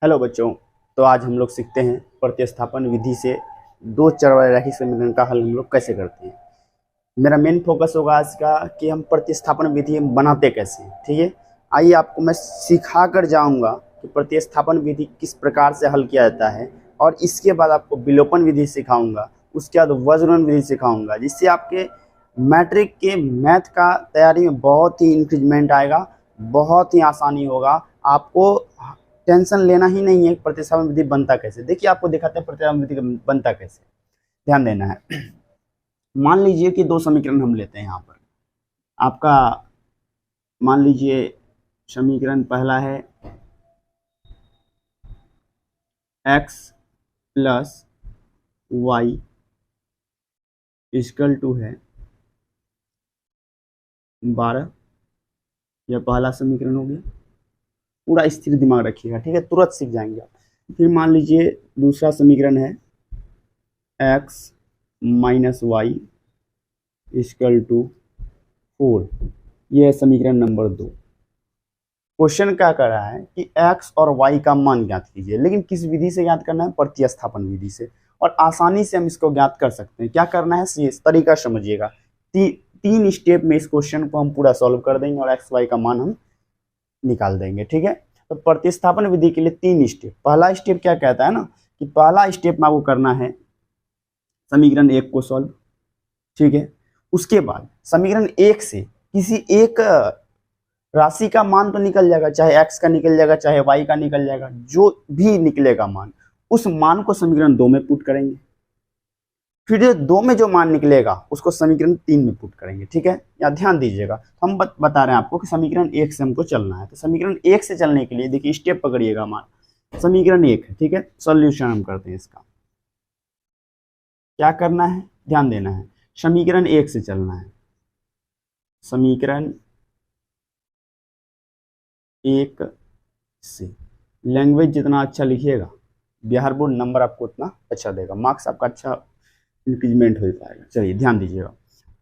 Hello बच्चों। तो आज हम लोग सीखते हैं प्रतिस्थापन विधि से दो चर वाले रैखिक समीकरण का हल हम लोग कैसे करते हैं। मेरा मेन फोकस होगा आज का कि हम प्रतिस्थापन विधि बनाते कैसे हैं। ठीक है, आइए आपको मैं सिखा कर जाऊँगा कि प्रतिस्थापन विधि किस प्रकार से हल किया जाता है, और इसके बाद आपको विलोपन विधि सिखाऊंगा, उसके बाद वज्रगुणन विधि सिखाऊंगा, जिससे आपके मैट्रिक के मैथ का तैयारी में बहुत ही इंक्रीजमेंट आएगा, बहुत ही आसानी होगा। आपको टेंशन लेना ही नहीं है प्रतिस्थापन विधि बनता कैसे। देखिए आपको दिखाते हैं प्रतिस्थापन विधि बनता कैसे, ध्यान देना है। मान लीजिए कि दो समीकरण हम लेते हैं यहाँ पर। आपका मान लीजिए समीकरण पहला है x plus Y equal to है 12। यह पहला समीकरण हो गया। पूरा स्थिर दिमाग रखिएगा, ठीक है, तुरंत सीख जाएंगे आप। फिर मान लीजिए दूसरा समीकरण है x minus Y equal to 4। यह है समीकरण नंबर 2। क्वेश्चन क्या कर रहा है कि x और y का मान ज्ञात कीजिए, लेकिन किस विधि से ज्ञात करना है? प्रतिस्थापन विधि से। और आसानी से हम इसको ज्ञात कर सकते हैं। क्या करना है, ये तरीका समझिएगा। तीन स्टेप में इस क्वेश्चन को हम पूरा सॉल्व कर देंगे और x y का मान हम निकाल देंगे। ठीक है, तो प्रतिस्थापन विधि के लिए 3 स्टेप। पहला स्टेप क्या कहता है ना कि पहला स्टेप में आपको करना है समीकरण 1 को सॉल्व। ठीक है, उसके बाद समीकरण 1 से किसी एक राशि का मान तो निकल जाएगा, चाहे x का निकल जाएगा, चाहे y का निकल जाएगा, जो भी निकलेगा मान, उस मान को समीकरण 2 में पुट करेंगे। फिर 2 में जो मान निकलेगा उसको समीकरण 3 में पुट करेंगे। ठीक है, या ध्यान दीजिएगा, हम बता रहे हैं आपको कि समीकरण 1 से हमको चलना है। तो समीकरण 1 से चलने के लिए देखिए स्टेप पकड़िएगा। मान समीकरण 1 है, ठीक है, सॉल्यूशन हम करते हैं इसका। क्या करना है, ध्यान देना है, समीकरण 1 से चलना है। समीकरण 1 से लैंग्वेज जितना अच्छा लिखिएगा, बिहार बोर्ड नंबर आपको उतना अच्छा देगा, मार्क्स आपका अच्छा इंक्रीजमेंट हो पाएगा। चलिए ध्यान दीजिएगा।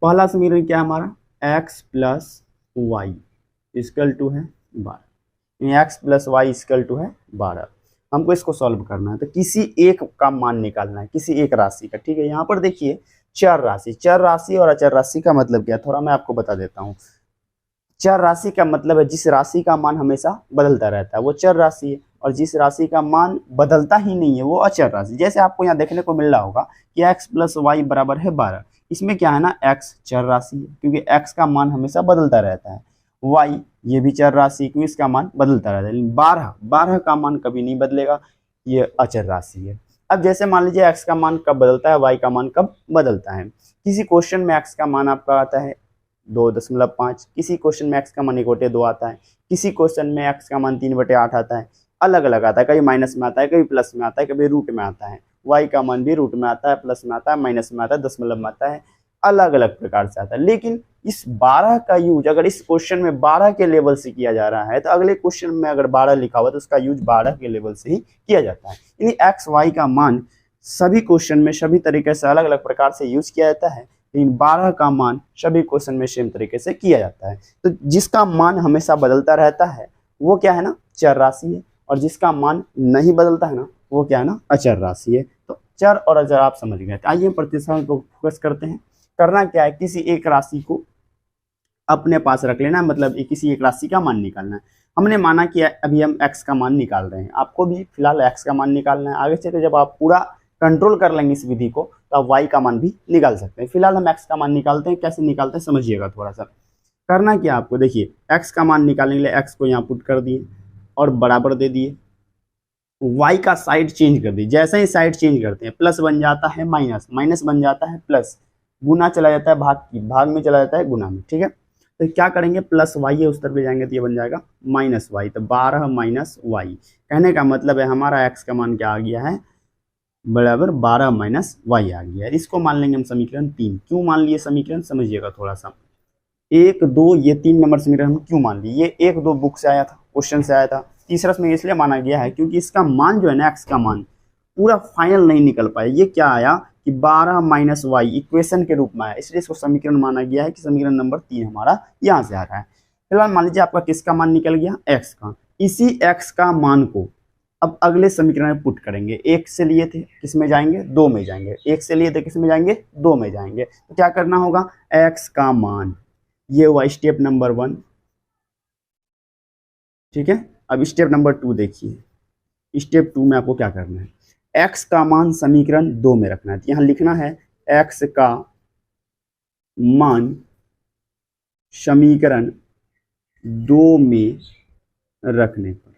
पहला समीकरण क्या है हमारा, x plus Y equal to है 12। x plus Y equal to है 12। हमको इसको सॉल्व करना है, तो किसी एक का मान निकालना है, किसी एक राशि का। ठीक है, यहाँ पर देखिए चर राशि और अचर राशि का मतलब क्या, थोड़ा मैं आपको बता देता हूँ। चर राशि का मतलब है जिस राशि का मान हमेशा बदलता रहता है वो चर राशि है, और जिस राशि का मान बदलता ही नहीं है वो अचर राशि। जैसे आपको यहाँ देखने को मिल रहा होगा कि x प्लस वाई बराबर है 12। इसमें क्या है ना, x चर राशि है क्योंकि x का मान हमेशा बदलता रहता है। y ये भी चर राशि क्योंकि इसका मान बदलता रहता है। लेकिन 12 का मान कभी नहीं बदलेगा, ये अचर राशि है। अब जैसे मान लीजिए x का मान कब बदलता है, y का मान कब बदलता है। किसी क्वेश्चन में x का मान आपका आता है 2.5, किसी क्वेश्चन में x का मान 1/2 आता है, किसी क्वेश्चन में x का मान 3/8 आता है। अलग अलग आता है, कभी माइनस में आता है, कभी प्लस में आता है, कभी रूट में आता है। y का मान भी रूट में आता है, प्लस में आता है, माइनस में आता है, दशमलव में आता है, अलग अलग प्रकार से आता है। लेकिन इस 12 का यूज अगर इस क्वेश्चन में 12 के लेवल से किया जा रहा है, तो अगले क्वेश्चन में अगर 12 लिखा हुआ तो उसका यूज 12 के लेवल से ही किया जाता है। यानी एक्स वाई का मान सभी क्वेश्चन में सभी तरीके से अलग अलग प्रकार से यूज किया जाता है, लेकिन 12 का मान सभी क्वेश्चन में सेम तरीके से किया जाता है। तो जिसका मान हमेशा बदलता रहता है वो क्या है ना, चर राशि है, और जिसका मान नहीं बदलता है ना वो क्या है ना, अचर राशि है। तो चर और अचर आप समझ गए। आइए प्रतिस्थापन को फोकस करते हैं। करना क्या है, किसी एक राशि को अपने पास रख लेना है, मतलब किसी एक राशि का मान निकालना है। हमने माना कि अभी हम x का मान निकाल रहे हैं, आपको भी फिलहाल x का मान निकालना है। आगे चलकर जब आप पूरा कंट्रोल कर लेंगे इस विधि को तो आप y का मान भी निकाल सकते हैं। फिलहाल हम x का मान निकालते हैं। कैसे निकालते हैं समझिएगा थोड़ा सा। करना क्या आपको, देखिए x का मान निकालने के लिए x को यहाँ पुट कर दिए और बराबर दे दिए, y का साइड चेंज कर दी। जैसे ही साइड चेंज करते हैं प्लस बन जाता है माइनस, माइनस बन जाता है प्लस, गुना चला जाता है भाग में चला जाता है गुना में। ठीक है, तो क्या करेंगे, प्लस वाई है उस तरफ ले जाएंगे तो ये बन जाएगा माइनस वाई। तो 12 माइनस वाई, कहने का मतलब है हमारा x का मान क्या आ गया है, बराबर 12 माइनस वाई आ गया है। इसको मान लेंगे हम समीकरण 3। क्यों मान लिए समीकरण समझिएगा थोड़ा सा। 1 2 ये 3 नंबर समीकरण हम क्यों मान लिए, ये 1 2 बुक से आया था, क्वेश्चन से आया था। तीसरा समीकरण इसलिए माना गया है क्योंकि इसका मान जो है ना, x का मान पूरा फाइनल नहीं निकल पाया। ये क्या आया कि 12 माइनस वाई इक्वेशन के रूप में आया, इसलिए इसको समीकरण माना गया है कि समीकरण नंबर 3 हमारा यहाँ से आ रहा है। फिलहाल मान लीजिए आपका किसका मान निकल गया, x का। इसी x का मान को अब अगले समीकरण में पुट करेंगे। एक से लिए थे, किस में जाएंगे, दो में जाएंगे। एक से लिए थे, किस में जाएंगे, दो में जाएंगे। तो क्या करना होगा, x का मान, ये हुआ स्टेप नंबर 1, ठीक है। अब स्टेप नंबर 2 देखिए। स्टेप 2 में आपको क्या करना है, x का मान समीकरण 2 में रखना है। तो यहाँ लिखना है x का मान समीकरण 2 में रखने पर,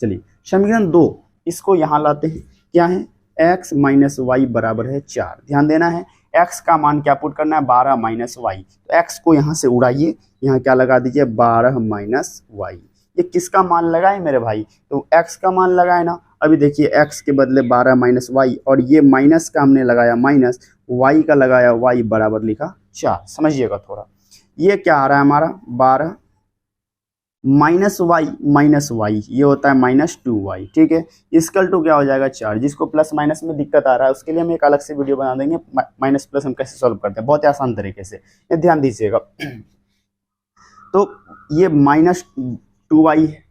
चलिए समीकरण 2 इसको यहां लाते हैं। क्या है, x माइनस वाई बराबर है 4। ध्यान देना है, x का मान क्या पुट करना है, 12 माइनस वाई। तो x को यहां से उड़ाइए, यहाँ क्या लगा दीजिए, 12 माइनस वाई। ये किसका मान लगाए मेरे भाई, तो x का मान लगाए ना। अभी देखिए x के बदले 12 माइनस वाई, और ये माइनस का हमने लगाया माइनस, y का लगाया y बराबर लिखा 4। समझिएगा थोड़ा, ये क्या आ रहा है हमारा, 12 माइनस वाई, ये होता है माइनस 2y, ठीक है। इसकल टू क्या हो जाएगा 4। जिसको प्लस माइनस में दिक्कत आ रहा है उसके लिए हम एक अलग से वीडियो बना देंगे, माइनस प्लस हम कैसे सॉल्व करते हैं, बहुत ही आसान तरीके से, ये ध्यान दीजिएगा। तो ये माइनस 2y है।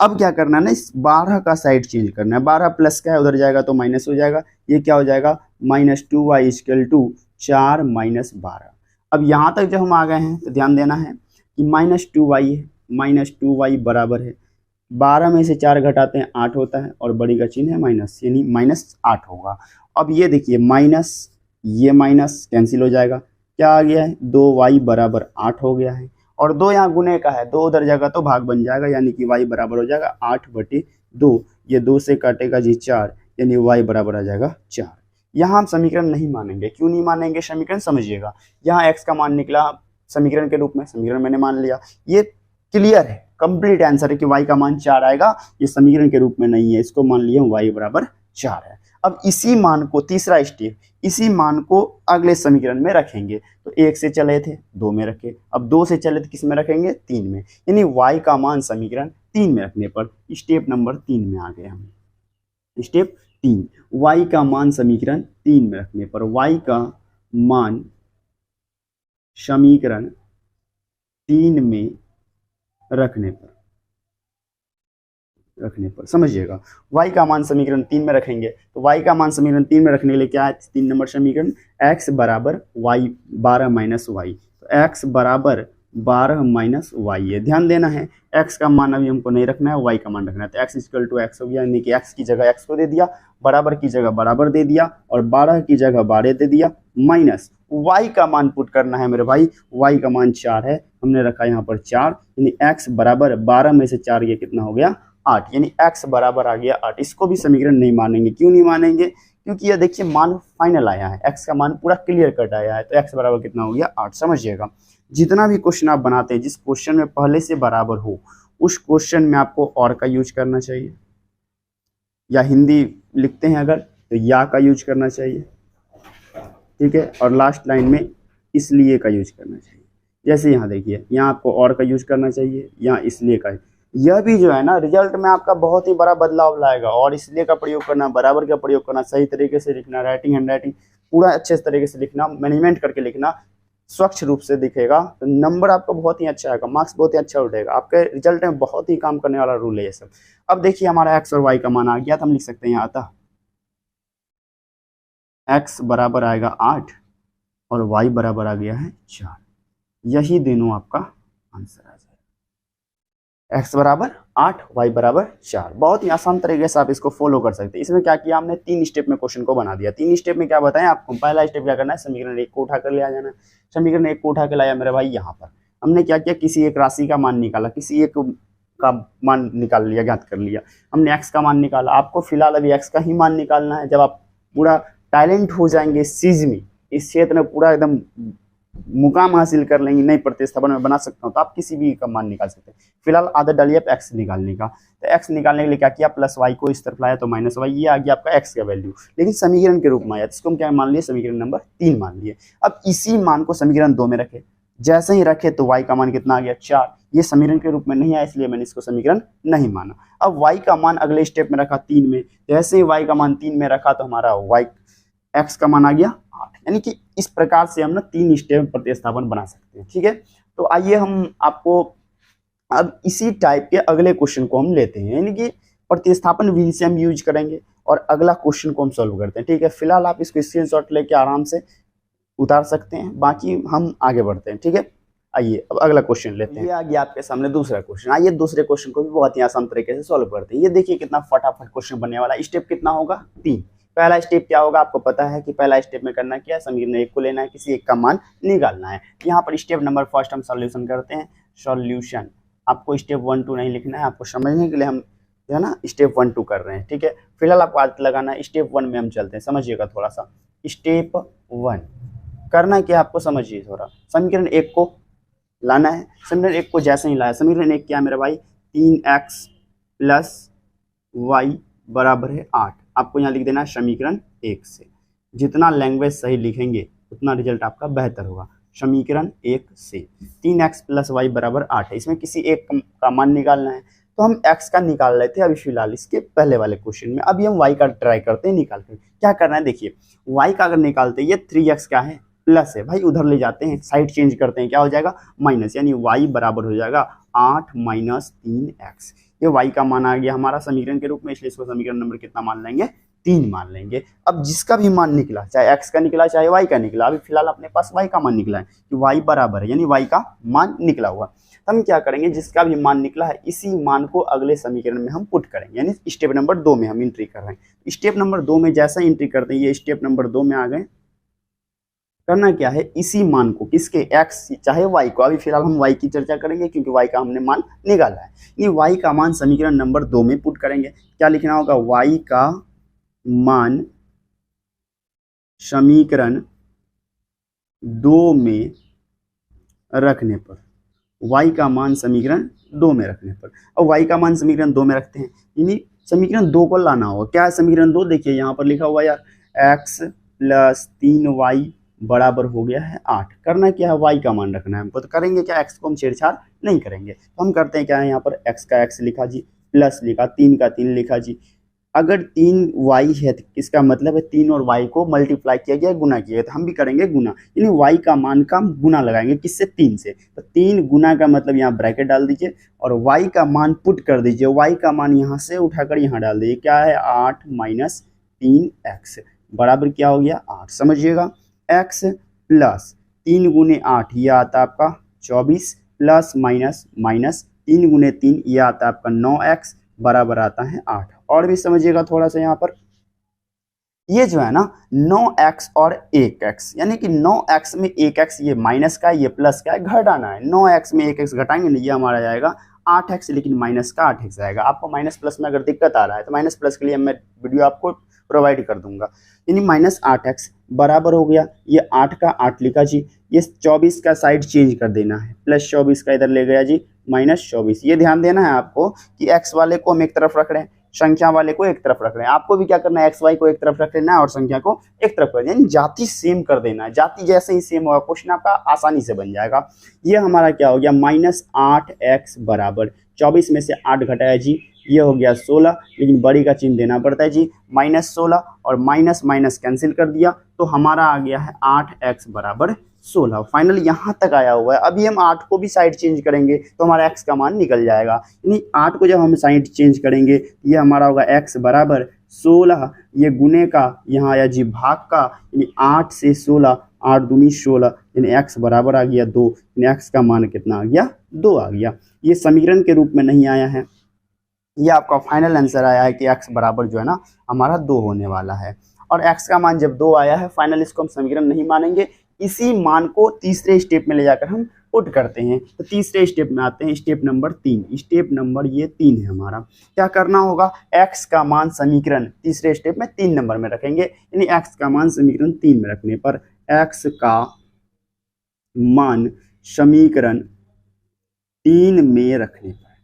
अब क्या करना है ना, इस 12 का साइड चेंज करना है। 12 प्लस का है, उधर जाएगा तो माइनस हो जाएगा। ये क्या हो जाएगा, minus 2y equal to 4 minus 12। अब यहाँ तक जब हम आ गए हैं तो ध्यान देना है कि माइनस 2y है, माइनस 2y बराबर है 12 में से 4 घटाते हैं 8 होता है, और बड़ी का चिन्ह है माइनस, यानी माइनस 8 होगा। अब ये देखिए माइनस, ये माइनस कैंसिल हो जाएगा, क्या आ गया है, 2y बराबर 8 हो गया है। और 2 यहाँ गुने का है, 2 उधर जाएगा तो भाग बन जाएगा, यानी कि y बराबर हो जाएगा 8/2। ये 2 से काटेगा जी 4, यानी y बराबर आ जाएगा 4। यहाँ हम समीकरण नहीं मानेंगे। क्यों नहीं मानेंगे समीकरण, समझिएगा। यहाँ x का मान निकला समीकरण के रूप में, समीकरण मैंने मान लिया, ये क्लियर है, कंप्लीट आंसर है कि y का मान 4 आएगा। ये समीकरण के रूप में नहीं है, इसको मान लिया y बराबर 4 है। अब इसी मान को, तीसरा स्टेप, इसी मान को अगले समीकरण में रखेंगे। तो 1 से चले थे 2 में रखे, अब 2 से चले थे किस में रखेंगे, 3 में। यानी y का मान समीकरण 3 में रखने पर स्टेप नंबर 3 में आ गए हम। स्टेप 3, y का मान समीकरण 3 में रखने पर, y का मान समीकरण 3 में रखने पर समझिएगा, y का मान समीकरण 3 में रखेंगे। तो y का मान समीकरण 3 में रखने के लिए क्या है, 3 नंबर समीकरण, x बराबर y 12 माइनस वाई। तो x बराबर 12 माइनस वाई है। ध्यान देना है, x का मान अभी हमको नहीं रखना है, y का मान रखना है। तो x इक्वल टू x हो गया, यानी कि x की जगह x को दे दिया, बराबर की जगह बराबर दे दिया, और 12 की जगह 12 दे दिया, माइनस y का मान पुट करना है मेरे भाई। y का मान 4 है, हमने रखा यहाँ पर 4, यानी x बराबर 12 में से 4 ये कितना हो गया, 8, यानी x बराबर आ गया 8। इसको भी समीकरण नहीं मानेंगे। क्यों नहीं मानेंगे, क्योंकि ये देखिए मान फाइनल आया है, x का मान पूरा क्लियर कट आया है। तो x बराबर कितना हो गया, 8। समझिएगा, जितना भी क्वेश्चन आप बनाते हैं, जिस क्वेश्चन में पहले से बराबर हो उस क्वेश्चन में आपको और का यूज करना चाहिए, या हिंदी लिखते हैं अगर तो या का यूज करना चाहिए, ठीक है। और लास्ट लाइन में इसलिए का यूज करना चाहिए। जैसे यहाँ देखिए, यहाँ आपको और का यूज करना चाहिए, यहाँ इसलिए का। यह भी जो है ना, रिजल्ट में आपका बहुत ही बड़ा बदलाव लाएगा। और इसलिए का प्रयोग करना, बराबर का प्रयोग करना, सही तरीके से लिखना, राइटिंग हैंड राइटिंग पूरा अच्छे तरीके से लिखना, मैनेजमेंट करके लिखना, स्वच्छ रूप से दिखेगा तो नंबर आपका बहुत ही अच्छा आएगा, मार्क्स बहुत ही अच्छा उठेगा, आपके रिजल्ट में बहुत ही काम करने वाला रूल है ये सब। अब देखिए हमारा x और y का मान आ गया, तो हम लिख सकते हैं यहाँ आता x बराबर आएगा 8 और y बराबर आ गया है 4। यही दोनों आपका आंसर आ जाएगा, x बराबर 8, y बराबर 4। बहुत ही आसान तरीके से आप इसको फॉलो कर सकते हैं। इसमें क्या किया हमने, 3 स्टेप में क्वेश्चन को बना दिया। 3 स्टेप में क्या बताएं आपको, पहला स्टेप क्या करना है, समीकरण 1 को उठाकर ले आ जाना है। समीकरण 1 को उठा के लाया मेरे भाई, यहाँ पर हमने क्या किया, किसी एक राशि का मान निकाला, किसी एक का मान निकाल लिया, ज्ञात कर लिया। हमने x का मान निकाला, आपको फिलहाल अभी x का ही मान निकालना है। जब आप पूरा टैलेंट हो जाएंगे इस चीज में, इस क्षेत्र में पूरा एकदम मुकाम हासिल कर लेंगे, नई प्रतिस्थापन में बना सकता हूँ, तो आप किसी भी का मान निकाल सकते हैं। फिलहाल आदत डालिए आप x निकालने का। तो x निकालने के लिए क्या किया, प्लस y को इस तरफ लाया तो माइनस y, ये आ गया आपका x का वैल्यू, लेकिन समीकरण के रूप में आया। इसको हम क्या मान लिए, समीकरण नंबर 3 मान लिए। अब इसी मान को समीकरण 2 में रखे, जैसे ही रखे तो y का मान कितना आ गया, 4। ये समीकरण के रूप में नहीं आया, इसलिए मैंने इसको समीकरण नहीं माना। अब y का मान अगले स्टेप में रखा 3 में, जैसे ही y का मान 3 में रखा तो हमारा x का मान आ गया 8। यानी कि इस प्रकार से हम ना 3 स्टेप में प्रतिस्थापन बना सकते हैं, ठीक है। तो आइए हम आपको अब इसी टाइप के अगले क्वेश्चन को हम लेते हैं, यानी कि प्रतिस्थापन विधि से हम यूज करेंगे और अगला क्वेश्चन को हम सॉल्व करते हैं। ठीक है, फिलहाल आप इसको स्क्रीनशॉट लेके आराम से उतार सकते हैं, बाकी हम आगे बढ़ते हैं। ठीक है, आइए अब अगला क्वेश्चन लेते हैं। ये आ गया आपके सामने दूसरा क्वेश्चन। आइए दूसरे क्वेश्चन को भी बहुत ही आसान तरीके से सॉल्व करते हैं। ये देखिए कितना फटाफट क्वेश्चन बनने वाला है। स्टेप कितना होगा? 3। पहला स्टेप क्या होगा? आपको पता है कि पहला स्टेप में करना क्या है, समीकरण एक को लेना है, किसी एक का मान निकालना है। यहाँ पर स्टेप नंबर फर्स्ट हम सॉल्यूशन करते हैं। सॉल्यूशन आपको स्टेप 1 2 नहीं लिखना है, आपको समझने के लिए हम जो है ना स्टेप 1 2 कर रहे हैं। ठीक है, फिलहाल आपको आदत लगाना है। स्टेप 1 में हम चलते हैं, समझिएगा थोड़ा सा। स्टेप 1 करना क्या आपको समझिए थोड़ा। समीकरण एक को लाना है। समीकरण एक को जैसे ही लाया, समीकरण एक क्या मेरे भाई? 3x प्लस वाई बराबर है 8। आपको यहाँ लिख देना है समीकरण एक से। जितना लैंग्वेज सही लिखेंगे उतना रिजल्ट आपका बेहतर होगा। समीकरण एक से 3x प्लस वाई बराबर 8 है। इसमें किसी एक का मान निकालना है, तो हम x का निकाल रहे थे अभी फिलहाल इसके पहले वाले क्वेश्चन में। अभी हम y का ट्राई करते हैं निकाल कर। क्या करना है देखिए, y का अगर निकालते हैं, ये 3x का है प्लस है भाई, उधर ले जाते हैं, साइड चेंज करते हैं, क्या हो जाएगा? माइनस, यानी y बराबर हो जाएगा 8 माइनस 3x। ये y का मान आ गया हमारा समीकरण के रूप में, इसलिए इसको समीकरण नंबर कितना मान लेंगे? 3 मान लेंगे। अब जिसका भी मान निकला, चाहे x का निकला चाहे y का निकला, अभी फिलहाल अपने पास y का मान निकला है कि y बराबर है, यानी y का मान निकला हुआ। हम क्या करेंगे, जिसका भी मान निकला है इसी मान को अगले समीकरण में हम पुट करेंगे, यानी स्टेप नंबर 2 में हम एंट्री कर रहे हैं। स्टेप नंबर 2 में जैसा एंट्री करते हैं, ये स्टेप नंबर 2 में आ गए। करना क्या है, इसी मान को, किसके? x चाहे y को, अभी फिलहाल हम y की चर्चा करेंगे क्योंकि y का हमने मान निकाला है। ये y का मान समीकरण नंबर 2 में पुट करेंगे। क्या लिखना होगा? y का मान समीकरण 2 में रखने पर, y का मान समीकरण 2 में रखने पर। अब y का मान समीकरण 2 में रखते हैं, यानी समीकरण 2 को लाना होगा। क्या है समीकरण 2? देखिए यहाँ पर लिखा हुआ यार, x प्लस 3y बराबर हो गया है 8। करना क्या है, y का मान रखना है हमको। तो करेंगे क्या, x को हम छेड़छाड़ नहीं करेंगे। तो हम करते हैं क्या है, यहाँ पर x का x लिखा जी, प्लस लिखा, 3 का 3 लिखा जी। अगर 3y है तो इसका मतलब है 3 और y को मल्टीप्लाई किया गया, गुना किया गया, तो हम भी करेंगे गुना, यानी y का मान का गुना लगाएंगे। किससे? 3 से। तो 3 गुना का मतलब यहाँ ब्रैकेट डाल दीजिए और y का मान पुट कर दीजिए। y का मान यहाँ से उठाकर यहाँ डाल दीजिए। क्या है? 8 माइनस 3x बराबर क्या हो गया? 8। समझिएगा, x प्लस 3 गुने 8 ये आता है आपका 24, प्लस माइनस माइनस 3 गुने 3 ये आता है आपका 9x बराबर आता है 8। और भी समझिएगा थोड़ा सा, यहाँ पर ये जो है ना 9x और 1x, यानी कि 9x में 1x, ये माइनस का ये प्लस का है, घटाना है। 9x में 1x घटाएंगे ना, ये हमारा जाएगा 8x, लेकिन माइनस का 8x आएगा। आपको माइनस प्लस में अगर दिक्कत आ रहा है तो माइनस प्लस के लिए मैं वीडियो आपको प्रोवाइड कर दूंगा। यानी माइनस 8x बराबर हो गया, ये 8 का 8 लिखा जी, ये 24 का साइड चेंज कर देना है, प्लस 24 का इधर ले गया जी, माइनस 24। ये ध्यान देना है आपको कि x वाले को हम एक तरफ रख रहे हैं, संख्या वाले को एक तरफ रख रहे हैं। आपको भी क्या करना है, एक्स वाई को एक तरफ रख लेना है और संख्या को एक तरफ रख, यानी जाति सेम कर देना है। जाति जैसे ही सेम होगा क्वेश्चन आपका आसानी से बन जाएगा। ये हमारा क्या हो गया, माइनस 8x बराबर 24 में से 8 घटाया जी, ये हो गया 16, लेकिन बड़ी का चिन्ह देना पड़ता है जी, माइनस 16 और माइनस माइनस कैंसिल कर दिया तो हमारा आ गया है 8x बराबर 16। फाइनल यहाँ तक आया हुआ है। अभी हम 8 को भी साइड चेंज करेंगे तो हमारा x का मान निकल जाएगा। यानी 8 को जब हम साइड चेंज करेंगे ये हमारा होगा x बराबर 16, ये गुने का यहाँ आया जी भाग का, यानी 8 से 16, 8 दूनी 16, यानी x बराबर आ गया 2, यानी x का मान कितना आ गया, 2 आ गया। ये समीकरण के रूप में नहीं आया है, ये आपका फाइनल आंसर आया है कि x बराबर जो है ना हमारा 2 होने वाला है। और x का मान जब 2 आया है, फाइनल इसको हम समीकरण नहीं मानेंगे, इसी मान को तीसरे स्टेप में ले जाकर हम पुट करते हैं। तो तीसरे स्टेप में आते हैं, स्टेप नंबर 3। स्टेप नंबर ये 3 है हमारा। क्या करना होगा, x का मान समीकरण तीसरे स्टेप में 3 नंबर में रखेंगे, यानी x का मान समीकरण 3 में रखने पर, x का मान समीकरण 3 में रखने पर,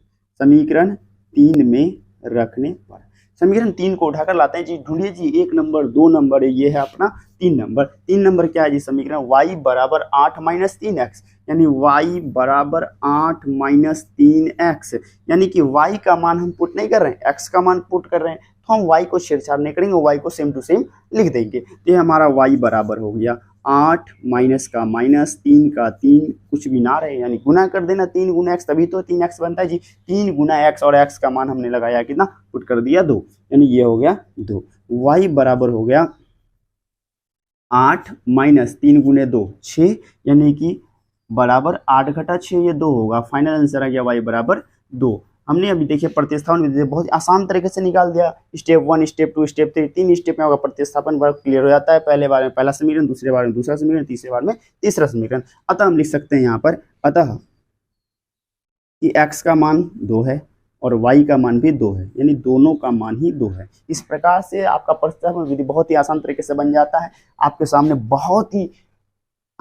समीकरण 3 में रखने पर, समीकरण 3 को उठाकर लाते हैं जी, ढूंढिए जी 1 नंबर 2 नंबर, ये है अपना 3 नंबर। 3 नंबर क्या है जी, समीकरण y बराबर 8 माइनस 3x, यानी y बराबर 8 माइनस 3x, यानी कि y का मान हम पुट नहीं कर रहे हैं, x का मान पुट कर रहे हैं, तो हम y को छेड़छाड़ नहीं करेंगे, y को सेम टू सेम लिख देंगे। ये हमारा y बराबर हो गया 8 माइनस का माइनस, 3 का 3, कुछ भी ना रहे यानी गुना कर देना 3 गुना x, तभी तो 3x बनता है जी। 3 गुना x और x का मान हमने लगाया कितना, पुट कर दिया 2, यानी ये हो गया 2। y बराबर हो गया 8 माइनस 3 गुने 2 6, यानी कि बराबर 8 घटा 6 ये 2 होगा। फाइनल आंसर आ गया y बराबर 2। हमने अभी देखिए प्रतिस्थापन विधि बहुत आसान तरीके से निकाल दिया। स्टेप 1, स्टेप 2, स्टेप 3, 3 स्टेप में होगा प्रतिस्थापन वर्ग क्लियर हो जाता है। पहले बार में पहला समीकरण, दूसरे बार में दूसरा समीकरण, तीसरे बार में तीसरा समीकरण। अतः हम लिख सकते हैं यहाँ पर अतः कि x का मान 2 है और y का मान भी 2 है, यानी दोनों का मान ही 2 है। इस प्रकार से आपका प्रतिस्थापन विधि बहुत ही आसान तरीके से बन जाता है। आपके सामने बहुत ही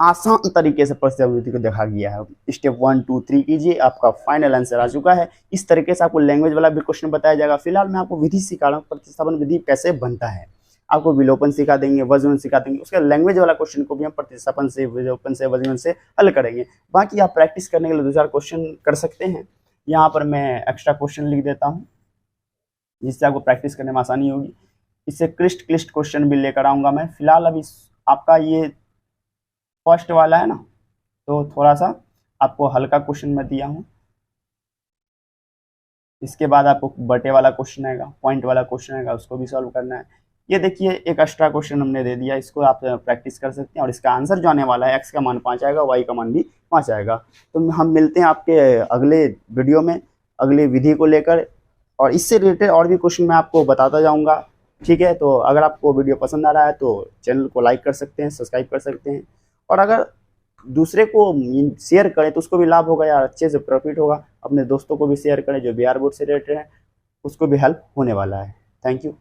आसान तरीके से प्रतिस्थापन विधि को देखा गया है। स्टेप 1, 2, 3 कीजिए, आपका फाइनल आंसर आ चुका है। इस तरीके से आपको लैंग्वेज वाला भी क्वेश्चन बताया जाएगा। फिलहाल मैं आपको विधि सिखा रहा हूँ, प्रतिस्थापन विधि कैसे बनता है। आपको विलोपन सिखा देंगे, वज्रवन सिखा देंगे, उसके लैंग्वेज वाला क्वेश्चन को भी हम प्रतिस्थापन से, विलोपन से, वज्रवन से हल करेंगे। बाकी आप प्रैक्टिस करने के लिए 2-4 क्वेश्चन कर सकते हैं। यहाँ पर मैं एक्स्ट्रा क्वेश्चन लिख देता हूँ जिससे आपको प्रैक्टिस करने में आसानी होगी। इससे क्लिष्ट क्वेश्चन भी लेकर आऊँगा मैं। फिलहाल अभी आपका ये फर्स्ट वाला है ना, तो थोड़ा सा आपको हल्का क्वेश्चन मैं दिया हूँ। इसके बाद आपको बटे वाला क्वेश्चन आएगा, पॉइंट वाला क्वेश्चन आएगा, उसको भी सॉल्व करना है। ये देखिए एक एक्स्ट्रा क्वेश्चन हमने दे दिया, इसको आप प्रैक्टिस कर सकते हैं। और इसका आंसर जो आने वाला है, x का मान 5 आएगा, y का मान भी 5 आएगा। तो हम मिलते हैं आपके अगले वीडियो में अगली विधि को लेकर, और इससे रिलेटेड और भी क्वेश्चन मैं आपको बताता जाऊँगा। ठीक है, तो अगर आपको वीडियो पसंद आ रहा है तो चैनल को लाइक कर सकते हैं, सब्सक्राइब कर सकते हैं, और अगर दूसरे को शेयर करें तो उसको भी लाभ होगा यार, अच्छे से प्रॉफिट होगा। अपने दोस्तों को भी शेयर करें जो बिहार बोर्ड से रिलेटेड है, उसको भी हेल्प होने वाला है। Thank you.